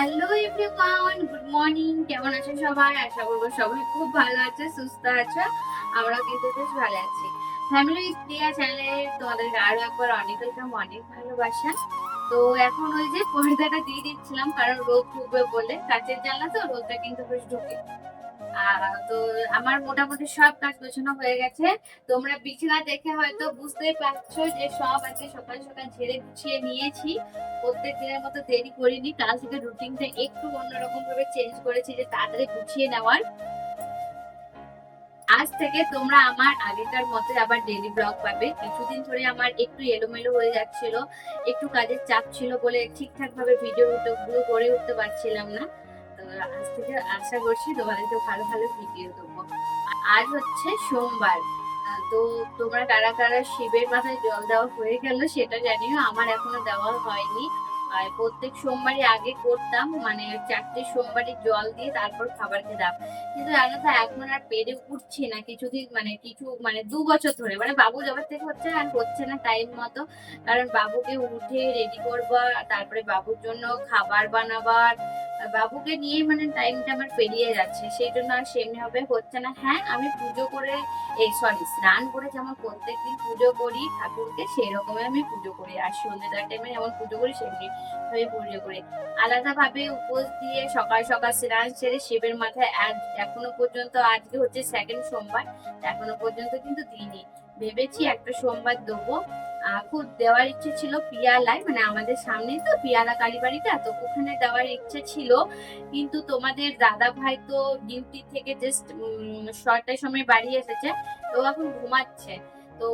Hello everyone, good morning. কেমন আছো সবাই? আশা করবো সবাই খুব ভালো আছে, সুস্থ আছো। আমরাও কিন্তু বেশ ভালো আছি। ফ্যামিলি প্রিয়া চ্যানেলে তোমাদেরকে আরো একবার অনেক ওয়েলকাম, অনেক ভালোবাসা। তো এখন ওই যে পর্দাটা দিয়ে দিচ্ছিলাম, কারণ রোদ ঢুকবে বলে। কাঁচের জানলা তো, রোদটা কিন্তু বেশ ঢুকে। তো আমার মোটামুটি সব কাজ গোছানো হয়ে গেছে। তোমরা বিছানা দেখে হয়তো বুঝতেই পারছো যে সব আজকে সকাল সকাল ঝেড়ে গুছিয়ে নিয়েছি। প্রত্যেক দিনের মতো দেরি করিনি, কাল থেকে রুটিনটা একটু অন্যরকম ভাবে চেঞ্জ করেছি, যে তাড়াতাড়ি গুছিয়ে নেওয়ার। আজ থেকে তোমরা আমার আগেকার মতো আবার ডেইলি ব্লগ পাবে। কিছুদিন ধরে আমার একটু এলোমেলো হয়ে যাচ্ছিল, একটু কাজের চাপ ছিল বলে ঠিকঠাক ভাবে ভিডিও গুলো করে উঠতে পারছিলাম না। তো আজ থেকে আশা করছি তোমাদেরকে ভালো ভালো ভিডিও দেবো। আজ হচ্ছে সোমবার। তো তোমরা কারা কারা শিবের মাথায় জল দেওয়া হয়ে গেল সেটা জানিও, আমার এখনো দেওয়া হয়নি। আর প্রত্যেক সোমবারই আগে করতাম, মানে 4টে সোমবারই জল দিয়ে তারপর খাবার খেতাম। কিন্তু জানো তো, এখন আর পেরে উঠছি না কিছুদিন, মানে 2 বছর ধরে, মানে বাবু জবার থেকে হচ্ছে আর হচ্ছে না টাইম মতো। কারণ বাবুকে উঠে রেডি করবা, তারপরে বাবুর জন্য খাবার বানাবার, বাবুকে নিয়ে মানে টাইমটা আমার পেরিয়ে যাচ্ছে, সেই জন্য আর সেমনি ভাবে হচ্ছে না। হ্যাঁ, আমি পুজো করে, স্নান করে যেমন প্রত্যেকদিন পুজো করি ঠাকুরকে, সেই রকমই আমি পুজো করি। আর সন্ধ্যেটার টাইমে যেমন পুজো করি সেমনি ভাবে পুজো করি। আলাদা ভাবে উপোস দিয়ে সকাল সকাল স্নান সেরে শিবের মাথায় এখনো পর্যন্ত, আজকে হচ্ছে সেকেন্ড সোমবার, এখনো পর্যন্ত কিন্তু দিইনি। ভেবেছি একটা সোমবার দেবো। খুব দেওয়ার ইচ্ছে ছিল পিয়ালায়, মানে আমাদের সামনে তো পিয়ালা কালীবাড়িটা, তো ওখানে দেওয়ার ইচ্ছে ছিল। কিন্তু তোমাদের দাদা ভাই তো ডিউটি থেকে জাস্ট 6টার সময় বাড়ি এসেছে, তো এখন ঘুমাচ্ছে। তো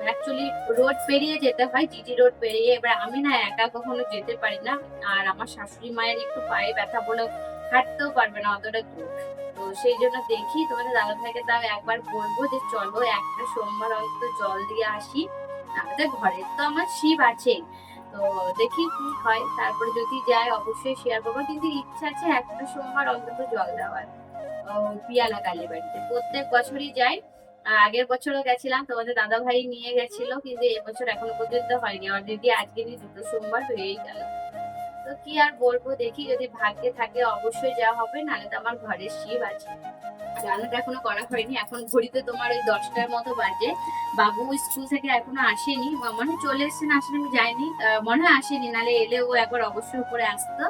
অ্যাকচুয়ালি রোড পেরিয়ে যেতে হয়, জিটি রোড পেরিয়ে। এবার আমি না একা কখনো যেতে পারি না, আর আমার শাশুড়ি মায়ের একটু পায়ে ব্যথা বলে হাঁটতেও পারবে না অতটা দূর। তো সেই জন্য দেখি তোমাদের দাদা ভাইকে তাও একবার বলবো যে চলো একটা সোমবার অন্তত জল দিয়ে আসি। আমাদের ঘরে তো আমার শিব আছে, তো দেখি কি হয়, তারপরে যদি যাই অবশ্যই শেয়ার করবো। কিন্তু ইচ্ছা আছে একটা সোমবার অন্তত জল দেওয়ার পিয়ালা কালী বাড়িতে। প্রত্যেক বছরই যাই। আগের বছরও গেছিলাম, তোমাদের দাদা ভাই নিয়ে গেছিল, কিন্তু এবছর এখনো পর্যন্ত হয়নি। অলরেডি আজকে নিয়ে 2টো সোমবার হয়েই গেল। তো কি আর বলবো, দেখি যদি ভাগ্যে থাকে অবশ্যই যাওয়া হবে, নাহলে তো আমার ঘরের শিব আছে। রান্নাটা এখনো করা হয়নি, এখন ঘড়িতে তোমার ওই 10টার মতো বাজে। বাবু স্কুল থেকে এখনো আসেনি, মনে চলে এসছে না আসলে আমি যাইনি, মনে হয় আসেনি, নাহলে এলে ও একবার অবশ্যই উপরে আসতো।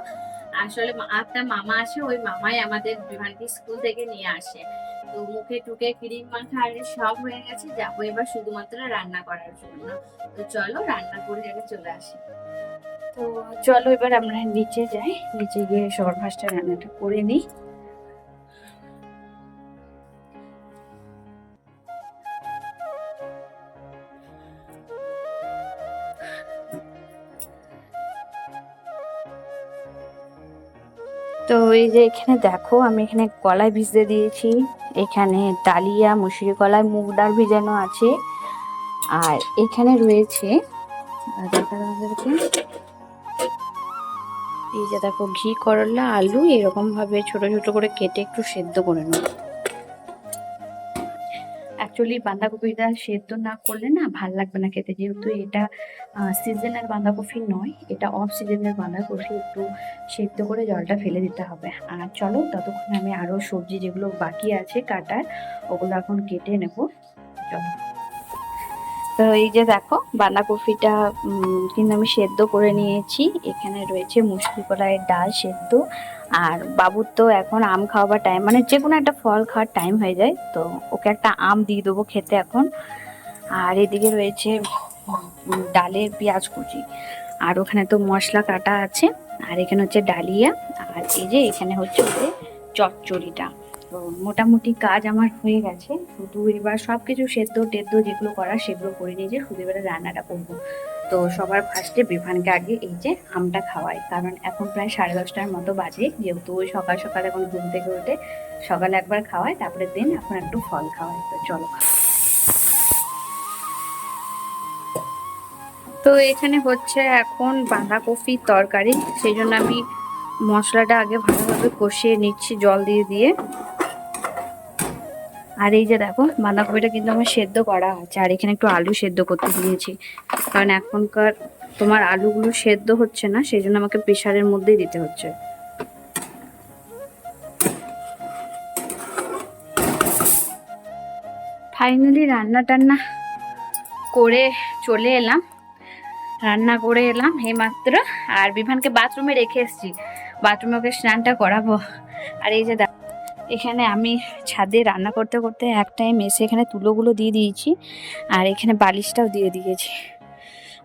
আসলে একটা মামা আসে, ওই মামাই আমাদের বিমানকে স্কুল থেকে নিয়ে আসে। তো মুখে টুকে ক্রিম মাখা আর সব হয়ে গেছে, যাবো এবার শুধুমাত্র রান্না করার জন্য। তো চলো রান্না করে আগে চলে আসি। তো চলো এবার আমরা নিচে যাই, নিচে গিয়ে সবার ফার্স্টে রান্নাটা করে নিই। তো এই যে এখানে দেখো, আমি এখানে কলাই ভিজতে দিয়েছি, এখানে ডালিয়া মুসুরি কলাই মুগ ডাল ভিজানো আছে, আর এখানে রয়েছে এই যে দেখো ঘি করলা আলু এরকম ভাবে ছোট ছোট করে কেটে একটু সেদ্ধ করে নেব। অ্যাকচুয়ালি বাঁধাকপিটা সেদ্ধ না করলে না ভাল লাগবে না খেতে, যেহেতু এটা সিজনের বাঁধাকপি নয়, এটা অফ সিজনের বাঁধাকপি, একটু সেদ্ধ করে জলটা ফেলে দিতে হবে। আর চলো ততক্ষণ আমি আরও সবজি যেগুলো বাকি আছে কাটার, ওগুলো এখন কেটে নেব। চলো। তো এই যে দেখো বাঁধাকপিটা কিন্তু আমি সেদ্ধ করে নিয়েছি, এখানে রয়েছে মুসুরি কলাইয়ের ডাল সেদ্ধ। আর বাবুর তো এখন আম খাওয়াবার টাইম, মানে যে কোনো একটা ফল খাওয়ার টাইম হয়ে যায়, তো ওকে একটা আম দিয়ে দেবো খেতে এখন। আর এদিকে রয়েছে ডালের পেঁয়াজ কুচি, আর ওখানে তো মশলা কাটা আছে, আর এখানে হচ্ছে ডালিয়া, আর এই যে এখানে হচ্ছে ওদের চচ্চড়িটা। তো মোটামুটি কাজ আমার হয়ে গেছে, শুধু এবার সব কিছু সেদ্ধ টেদ্ধ যেগুলো করার সেগুলো করে নিয়ে যে শুধু এবারে রান্নাটা করবো। তো সবার ফার্স্টে বিভানকে আগে এই যে আমটা খাওয়াই, কারণ এখন প্রায় 10:30টার মতো বাজে, যেহেতু ওই সকাল সকাল এখন ঘুম থেকে উঠে সকালে একবার খাওয়াই, তারপরে দিন এখন একটু ফল খাওয়াই। তো চলো। তো এখানে হচ্ছে এখন বাঁধাকপির তরকারি, সেই জন্য আমি মশলাটা আগে ভালোভাবে কষিয়ে নিচ্ছি জল দিয়ে দিয়ে। আর এই যে দেখো বাঁধাকপিটা কিন্তু আমার সেদ্ধ করা আছে, আর এখানে একটু আলু সেদ্ধ করতে দিয়েছি, কারণ এখনকার তোমার আলুগুলো সেদ্ধ হচ্ছে না, সেই জন্য আমাকে প্রেশারের মধ্যেই দিতে হচ্ছে। ফাইনালি রান্না টান্না করে চলে এলাম, রান্না করে এলাম এইমাত্র। আর বিভানকে বাথরুমে রেখে এসেছি, বাথরুমে ওকে স্নানটা করাবো। আর এই যে এখানে আমি ছাদে রান্না করতে করতে এক টাইম এসে এখানে তুলোগুলো দিয়ে দিয়েছি, আর এখানে বালিশটাও দিয়ে দিয়েছি।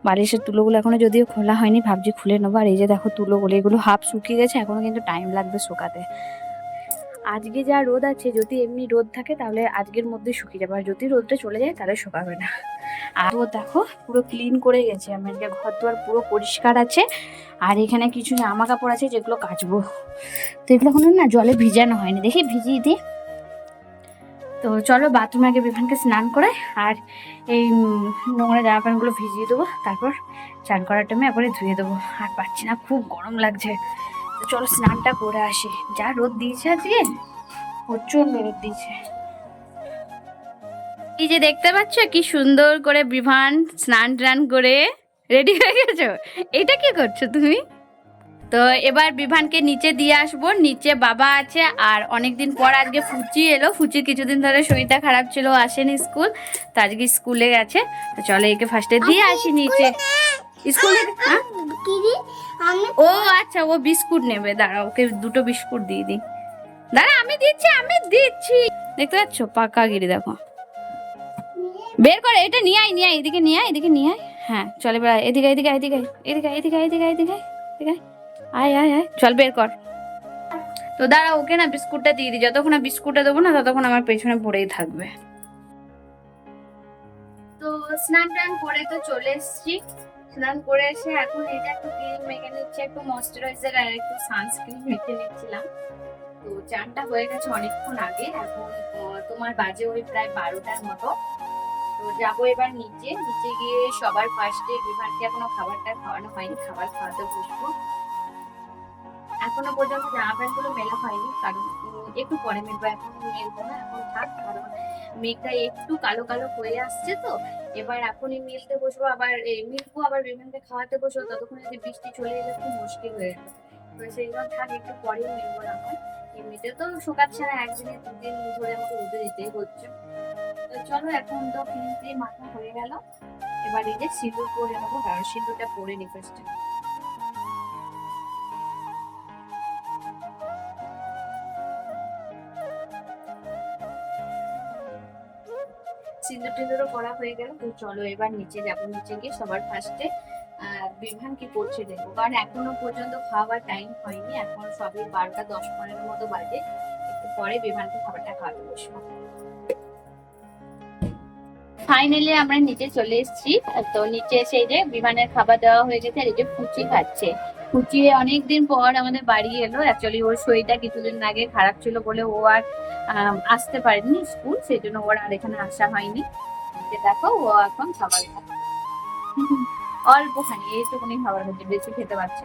বালিশের তুলোগুলো এখনো যদিও খোলা হয়নি, ভাবছি খুলে নেবো। আর এই যে দেখো তুলোগুলো, এগুলো হাফ শুকিয়ে গেছে, এখনো কিন্তু টাইম লাগবে শুকাতে। আজকে যা রোদ আছে, যদি এমনি রোদ থাকে তাহলে আজকের মধ্যে শুকিয়ে যাবে, আর যদি রোদটা চলে যায় তাহলে শুকাবে না। আর ও দেখো পুরো ক্লিন করে গেছে, আমার ঘর দুয়ার পুরো পরিষ্কার আছে। আর এখানে কিছু জামা কাপড় আছে যেগুলো কাচবো, তো এগুলো কোনো না জলে ভিজানো হয়নি, দেখি ভিজিয়ে দিই। তো চলো বাথরুমে আগে বিভানকে স্নান করে আর এই নোংরা জামা প্যান্টগুলো ভিজিয়ে দেবো, তারপর চান করার টাইমে একবারে ধুয়ে দেবো। আর পাচ্ছি না, খুব গরম লাগছে। তো চলো স্নানটা করে আসি, যা রোদ দিয়েছে আজকে, প্রচণ্ড রোদ দিয়েছে। এই যে দেখতে পাচ্ছ কি সুন্দর করে বিভান স্নান টান করে রেডি হয়ে গেছো। এটা কি করছো তুমি? তো এবার বিভানকে নিচে দিয়ে আসবো, নিচে বাবা আছে। আর অনেকদিন পর আজকে ফুচি এলো, ফুচির কিছুদিন ধরে শরীরটা খারাপ ছিল, আসেনি স্কুল, তো আজকে স্কুলে গেছে। তো চলো একে ফার্স্টে দিয়ে আসি নিচে স্কুলে। ও আচ্ছা, ও বিস্কুট নেবে, দাঁড়া ওকে দুটো বিস্কুট দিয়ে দিই। দাঁড়া আমি দিচ্ছি। দেখতে পাচ্ছ পাকা গিরি, দেখো বের করে, এটা নিয়ে আয়, এদিকে নিয়ে আয়। হ্যাঁ চল এবার এদিকে আয় চল বের কর। তো দাঁড়া ওকে না বিস্কুটটা দিয়ে দিই, যতক্ষণ না বিস্কুটটা দেবো না ততক্ষণ আমার পেছনে পড়েই থাকবে। তো স্নান টান করে তো চলে এসেছি, স্নান করে এসে এখন এই যে একটু ক্রিম মেখে নিচ্ছি, একটু ময়শ্চারাইজার আর একটু সানস্ক্রিন মেখে নিচ্ছিলাম। তো চানটা হয়ে গেছে অনেকক্ষণ আগে, এখন তোমার বাজে ওই প্রায় 12টার মতো। তো যাবো এবার নিচে গিয়ে সবার ফার্স্টে বিভানকে এখনো খাবারটা খাওয়ানো হয়নি, খাবার খাওয়াতে বসবো। এখনো পর্যন্ত জামা প্যান্ট গুলো মেলা হয়নি, কারণ একটু পরে মেলবো, এখন মেলবো না, এখন থাক। কারণ মেঘটা একটু কালো কালো হয়ে আসছে, তো এবার এখনই মিলতে বসবো, আবার মিলবো, আবার বিভানকে খাওয়াতে বসবো, ততক্ষণ যদি বৃষ্টি চলে এলে খুব মুশকিল হয়ে যাবে। তো সেই জন্য থাক, একটু পরেই মেলবো না হয়। এমনিতে তো শোকাচ্ছে না, একদিনে 2 দিন ধরে আমাকে রোদে দিতেই হচ্ছে। তো চলো এখন তো ক্রিম মাখা হয়ে গেল, এবার এই যে সিঁদুর পরে নেবো, কারণ সিঁদুরটা পরে নি ফার্স্টে। সিঁদুর টিঁদুরও করা হয়ে গেল। তো চলো এবার নিচে যাবো, নিচে গিয়ে সবার ফার্স্টে বিভান কি করছে দেখবো, কারণ এখনো পর্যন্ত খাওয়ার টাইম হয়নি, এখন সবই 12টা 10-15 মতো বাজে। একটু পরে বিভানকে খাবারটা খাওয়াতে বসবো। ফাইনালি আমরা নিচে চলে এসেছি। তো নিচে এসে এই যে বিমানের খাবার দেওয়া হয়ে গেছে, আর এই যে ফুচি খাচ্ছে। ফুচি অনেকদিন পর আমাদের বাড়ি এলো, অ্যাকচুয়ালি ওর শরীরটা কিছুদিন আগে খারাপ ছিল বলে ও আর আসতে পারেনি স্কুল, সেই জন্য ওর আর এখানে আসা হয়নি। দেখো ও এখন খাবার খাচ্ছে, অল্পখানি এইটুকুনি খাবার হচ্ছে, বেশি খেতে পারছে।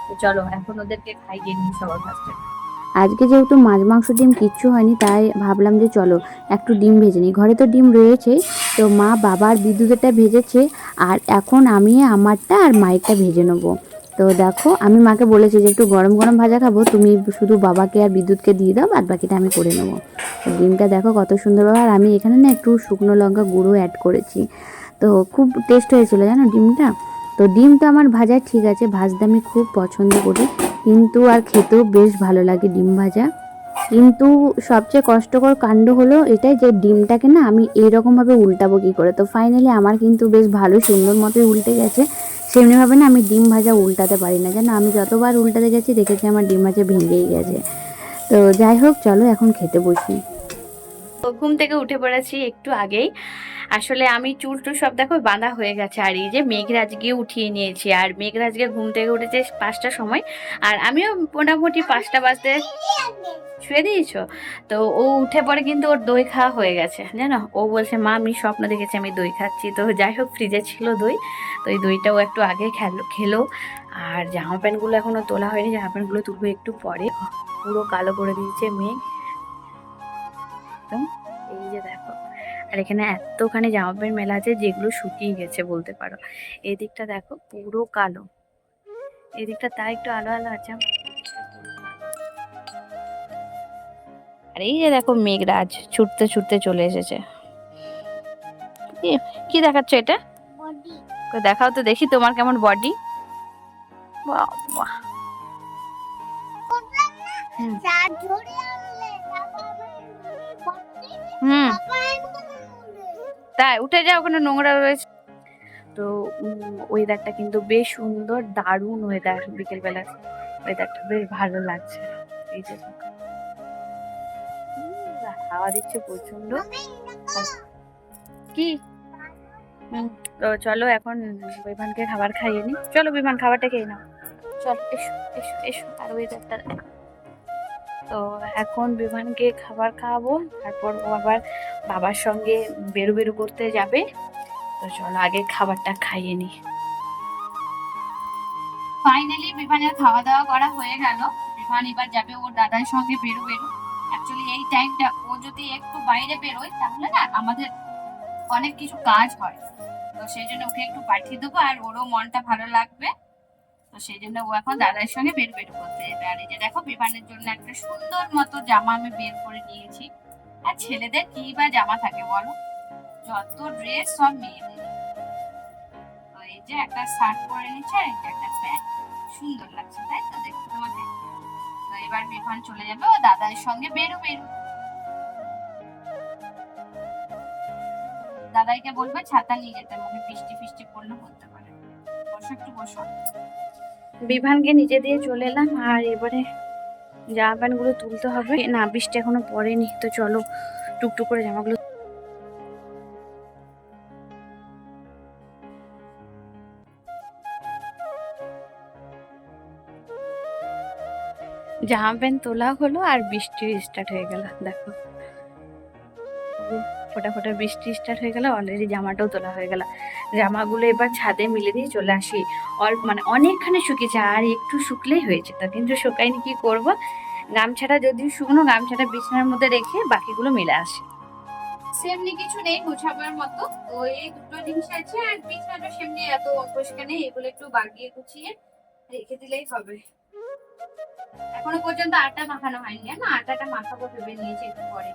তো চলো এখন ওদেরকে খাইয়ে নিই সবার ফার্স্টে। আজকে যেহেতু মাছ মাংস ডিম কিচ্ছু হয়নি, তাই ভাবলাম যে চলো একটু ডিম ভেজে নিই। ঘরে তো ডিম রয়েছেই, তো মা বাবার বিদ্যুতেরটা ভেজেছে, আর এখন আমি আমারটা আর মায়েরটা ভেজে নেবো। তো দেখো আমি মাকে বলেছি যে একটু গরম গরম ভাজা খাবো, তুমি শুধু বাবাকে আর বিদ্যুৎকে দিয়ে দাও, বাদ বাকিটা আমি করে নেবো। তো ডিমটা দেখো কত সুন্দরভাবে, আর আমি এখানে না একটু শুকনো লঙ্কা গুঁড়ো অ্যাড করেছি, তো খুব টেস্ট হয়েছিল জানো ডিমটা। তো ডিম তো আমার ভাজা ঠিক আছে, ভাজতে আমি খুব পছন্দ করি, কিন্তু আর খেতেও বেশ ভালো লাগে ডিম ভাজা। কিন্তু সবচেয়ে কষ্টকর কাণ্ড হলো এটাই যে ডিমটাকে না আমি এইরকমভাবে উল্টাবো কী করে। তো ফাইনালি আমার কিন্তু বেশ ভালো সুন্দর মতোই উল্টে গেছে। সেমনিভাবে না আমি ডিম ভাজা উল্টাতে পারি না, জানো আমি যতবার উল্টাতে গেছি দেখেছি আমার ডিম ভাজা ভেঙেই গেছে। তো যাই হোক চলো এখন খেতে বসি। ঘুম থেকে উঠে পড়েছি একটু আগেই, আসলে আমি চুল টুল সব দেখো বাঁধা হয়ে গেছে। আর এই যে মেঘরাজকে উঠিয়ে নিয়েছি, আর মেঘরাজকে ঘুম থেকে উঠেছে 5টার সময়, আর আমিও মোটামুটি 5টা বাজতে শুয়ে দিয়েছো। তো ও উঠে পরে কিন্তু ওর দই খাওয়া হয়ে গেছে জানো, ও বলছে মা আমি স্বপ্ন দেখেছি আমি দই খাচ্ছি। তো যাই হোক ফ্রিজে ছিল দই, তো এই দইটাও একটু আগে খেলো। আর জামা প্যান্টগুলো এখনো তোলা হয়নি, জামা প্যান্টগুলো তুলবো একটু পরে। পুরো কালো করে দিয়েছে মেঘ, এই যে দেখো। আর এখানে এতখানি জামা প্যান্ট মেলা আছে যেগুলো শুকিয়ে গেছে বলতে পারো। এদিকটা দেখো পুরো কালো, এদিকটা তাই একটু আলো আলো আছে। আর এই যে দেখো মেঘরাজ ছুটতে ছুটতে চলে এসেছে। কি দেখাচ্ছ এটা? দেখাও তো দেখি তোমার কেমন বডি। হুম, তাই উঠে যাও, ওখানে নোংরা রয়েছে। তো ওয়েদারটা কিন্তু বেশ সুন্দর, দারুণ ওয়েদার। বিকেলবেলা ওয়েদারটা বেশ ভালো লাগছে। এই যে হাওয়া দিচ্ছে প্রচন্ড। কি তো চলো এখন বিমানকে খাবার খাইয়ে নি। চলো বিমান, খাবারটা খেয়ে নাও। চলো এসো এসো এসো। আর ওয়েদারটা তো এখন বিমানকে খাবার খাওয়াবো, তারপর ও আবার বাবার সঙ্গে বেরু বেরু করতে যাবে। তো চলো আগে খাবারটা খাইয়ে নি। ফাইনালি বিমানের খাওয়া দাওয়া করা হয়ে গেল। বিমান এবার যাবে ওর দাদার সঙ্গে বেরু বেরু। অ্যাকচুয়ালি এই টাইমটা ও যদি একটু বাইরে বেরোয় তাহলে না আমাদের অনেক কিছু কাজ হয়। তো সেই জন্য ওকে একটু পাঠিয়ে দেবো, আর ওরও মনটা ভালো লাগবে। তো সেই জন্য ও এখন দাদার সঙ্গে বেরু বেরু করতে যাবে। আর এই যে দেখো বিমানের জন্য একটা সুন্দর মতো জামা আমি বের করে নিয়েছি। আর ছেলেদের কি বা জামা থাকে বলো, যত ড্রেস সব মেয়েদের। তো এই যে একটা শার্ট পরে নিচ্ছে, আর একটা প্যান্ট, সুন্দর লাগছে তাই তো দেখো তোমাকে। তো এবার বিমান চলে যাবে ও দাদার সঙ্গে বেরু বেরু। দাদাইকে বলবে ছাতা নিয়ে যেতে, মানে বৃষ্টি ফিষ্টি পড়লে পড়তে পারে। বসো একটু বসো। বিভানকে নিচে দিয়ে চলে এলাম, আর এবারে জামা প্যান্ট গুলো তুলতে হবে। না বৃষ্টি এখনো পড়েনি, তো চলো টুকটুক করে জামাগুলো। জামা প্যান্ট তোলা হলো আর বৃষ্টি স্টার্ট হয়ে গেল। দেখো ফোটা ফোটা বৃষ্টি স্টার্ট হয়ে গেল, অলরেডি জামাটাও তোলা হয়ে গেল। জামাগুলো এবার ছাদে মিলে দিয়ে চলে আসি। মানে অনেকখানি শুকিয়েছে, আর একটু শুকলেই হয়েছে। তা কিন্তু শুকায়নি, কি করব। গামছাটা যদিও শুকনো, গামছাটা বিছানার মধ্যে রেখে বাকিগুলো মিলে আসে। সেমনি কিছু নেই গোছাবার মতো, তো এই দুটো জিনিস আছে। আর বিছানাটা সেমনি এত অপরিষ্কার নেই, এগুলো একটু বাগিয়ে গুছিয়ে রেখে দিলেই হবে। এখনো পর্যন্ত আটা মাখানো হয়নি, না আটাটা মাখাবো ভেবে নিয়েছি একটু পরে।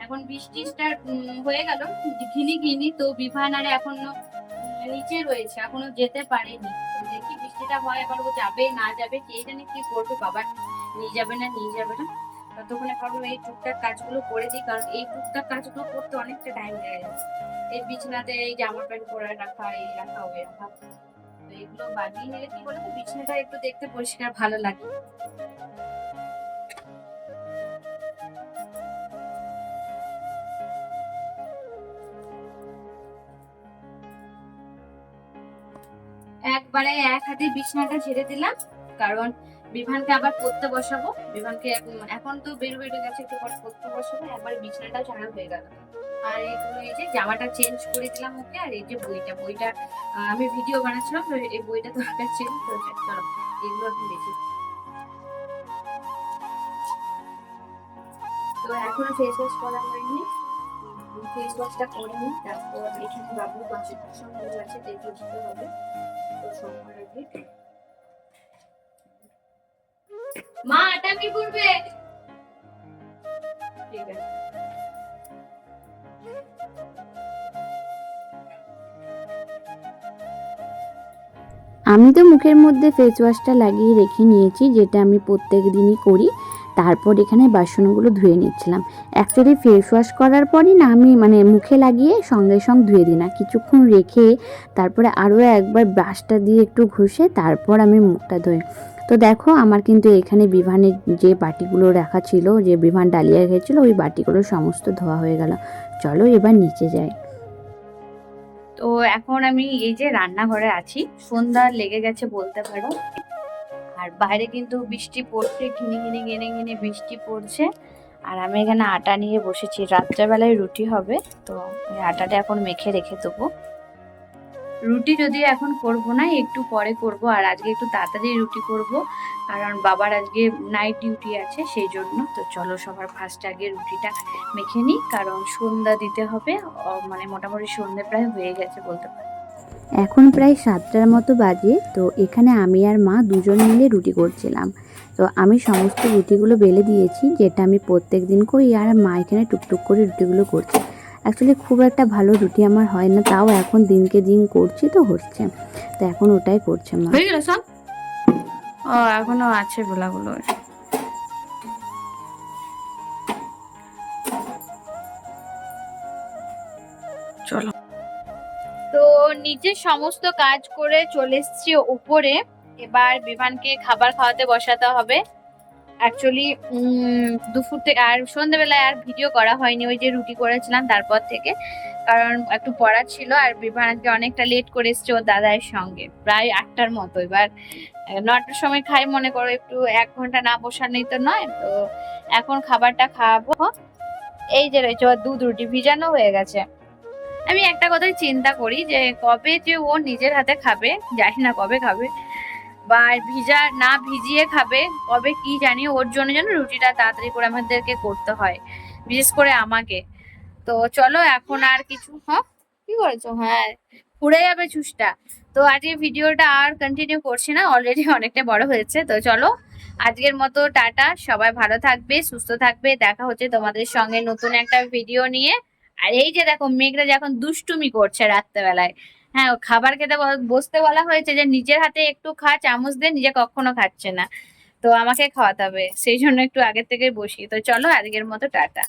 এখন বৃষ্টি স্টার্ট হয়ে গেল, ঘিনি ঘিনি। তো বিভান আর এখনো নিচে রয়েছে, এখনো যেতে পারেনি। তো দেখি বৃষ্টিটা হয়, এবার ও যাবে না যাবে, কে জানে কি করবে। বাবা নিয়ে যাবে না নিয়ে যাবে না। ততক্ষণে ভাবলাম এই টুকটাক কাজগুলো করে দিই, কারণ এই টুকটাক কাজগুলো করতে অনেকটা টাইম লেগে যাচ্ছে। এই বিছানাতে এই জামা প্যান্ট পরে রাখা, এই রাখা ওই রাখা। তো এগুলো বাগিয়ে নিলে কি বলতো, বিছানাটা একটু দেখতে পরিষ্কার ভালো লাগে। একবারে এক হাতে বিছানাটা ঝেড়ে দিলাম, কারণ বিভানকে আবার পড়তে বসাবো। বিভানকে এখন তো বের বেরো গেছে, একটু পরে পড়তে বসাবো। একবারে বিছানাটাও ঝাড়া হয়ে গেল। আর এইগুলো এই যে জামাটা চেঞ্জ করে দিলাম ওকে। আর এই যে বইটা আমি ভিডিও বানাচ্ছিলাম, তো এই বইটা দরকার ছিল। তো চলো এগুলো এখন দেখি। তো এখনো ফেস ওয়াশ করা হয়নি, ফেস ওয়াশটা করে নিই। তারপর এখানে বাবুর বাসন আছে, দেখে দিতে হবে। তো সবার আগে মা আটা কি করবে? ঠিক আছে। আমি তো মুখের মধ্যে ফেস ওয়াশটা লাগিয়ে রেখে নিয়েছি, যেটা আমি প্রত্যেক দিনই করি। তারপর এখানে বাসনগুলো ধুয়ে নিচ্ছিলাম। অ্যাকচুয়ালি ফেস ওয়াশ করার পরই না আমি মানে মুখে লাগিয়ে সঙ্গে সঙ্গে ধুয়ে দিই না, কিছুক্ষণ রেখে তারপরে আরও একবার ব্রাশটা দিয়ে একটু ঘষে তারপর আমি মুখটা ধুই। তো দেখো আমার কিন্তু এখানে বিভানের যে বাটিগুলো রাখা ছিল, যে বিভান ডালিয়া রেখেছিলো, ওই বাটিগুলো সমস্ত ধোয়া হয়ে গেল। চলো এবার নিচে যাই। তো এখন আমি এই যে রান্নাঘরে আছি, সন্ধ্যা লেগে গেছে বলতে পারো। আর বাইরে কিন্তু বৃষ্টি পড়ছে, ঘিনি ঘিনি ঘিনে ঘিনে বৃষ্টি পড়ছে। আর আমি এখানে আটা নিয়ে বসেছি, রাত্রেবেলায় রুটি হবে। তো ওই আটাটা এখন মেখে রেখে দেবো। রুটি যদিও এখন করব না, একটু পরে করব। আর আজকে একটু তাড়াতাড়ি রুটি করব, কারণ বাবার আজকে নাইট ডিউটি আছে সেই জন্য। তো চলো সবার ফার্স্ট আগে রুটিটা মেখে নিই, কারণ সন্ধ্যা দিতে হবে। মানে মোটামুটি সন্ধ্যে প্রায় হয়ে গেছে বলতে পারি। এখন প্রায় 7টার মতো বাজে। তো এখানে আমি আর মা দুজন মিলে রুটি করছিলাম। তো আমি সমস্ত রুটিগুলো বেলে দিয়েছি, যেটা আমি প্রত্যেক দিন করি, আর মা এখানে টুকটুক করে রুটিগুলো করছে। অ্যাকচুয়ালি খুব একটা ভালো রুটি আমার হয় না, তাও এখন দিনকে দিন করছি তো হচ্ছে, তো এখন ওটাই করছে মা। হয়ে গেল সব? ও এখনো আছে গোলাগুলো। চলো, তো নিজের সমস্ত কাজ করে চলে এসেছি উপরে। এবার বিমানকে খাবার খাওয়াতে বসাতে হবে। অ্যাকচুয়ালি দুপুর থেকে আর সন্ধ্যেবেলায় আর ভিডিও করা হয়নি, ওই যে রুটি করেছিলাম তারপর থেকে, কারণ একটু পড়া ছিল। আর বিভানকে অনেকটা লেট করে এসছে ওর দাদার সঙ্গে, প্রায় 8টার মতো। এবার 9টার সময় খাই, মনে করো একটু 1 ঘন্টা না বসানোই তো নয়। তো এখন খাবারটা খাওয়াবো। এই যে রয়েছে ওর দুধ রুটি ভিজানো হয়ে গেছে। আমি একটা কথাই চিন্তা করি যে কবে যে ও নিজের হাতে খাবে, জানি না কবে খাবে, বা ভিজা না ভিজিয়ে খাবে কবে, কি জানি। ওর জন্য যেন রুটিটা তাড়াতাড়ি করে আমাদেরকে করতে হয়, বিশেষ করে আমাকে। তো চলো এখন আর কিছু, হ্যাঁ কি করেছো, হ্যাঁ পুড়ে যাবে চুষটা। তো আজকে ভিডিওটা আর কন্টিনিউ করছি না, অলরেডি অনেকটা বড় হয়েছে। তো চলো আজকের মতো টাটা, সবাই ভালো থাকবে, সুস্থ থাকবে, দেখা হচ্ছে তোমাদের সঙ্গে নতুন একটা ভিডিও নিয়ে। আর এই যে দেখো মেঘরা যখন দুষ্টুমি করছে রাত্রেবেলায়, হ্যাঁ ও খাবার খেতে বসতে বলা হয়েছে, যে নিজের হাতে একটু খা চামচ দিয়ে, নিজে কখনো খাচ্ছে না। তো আমাকে খাওয়াতে হবে, সেই জন্য একটু আগের থেকে বসি। তো চলো আজকের মতো টাটা।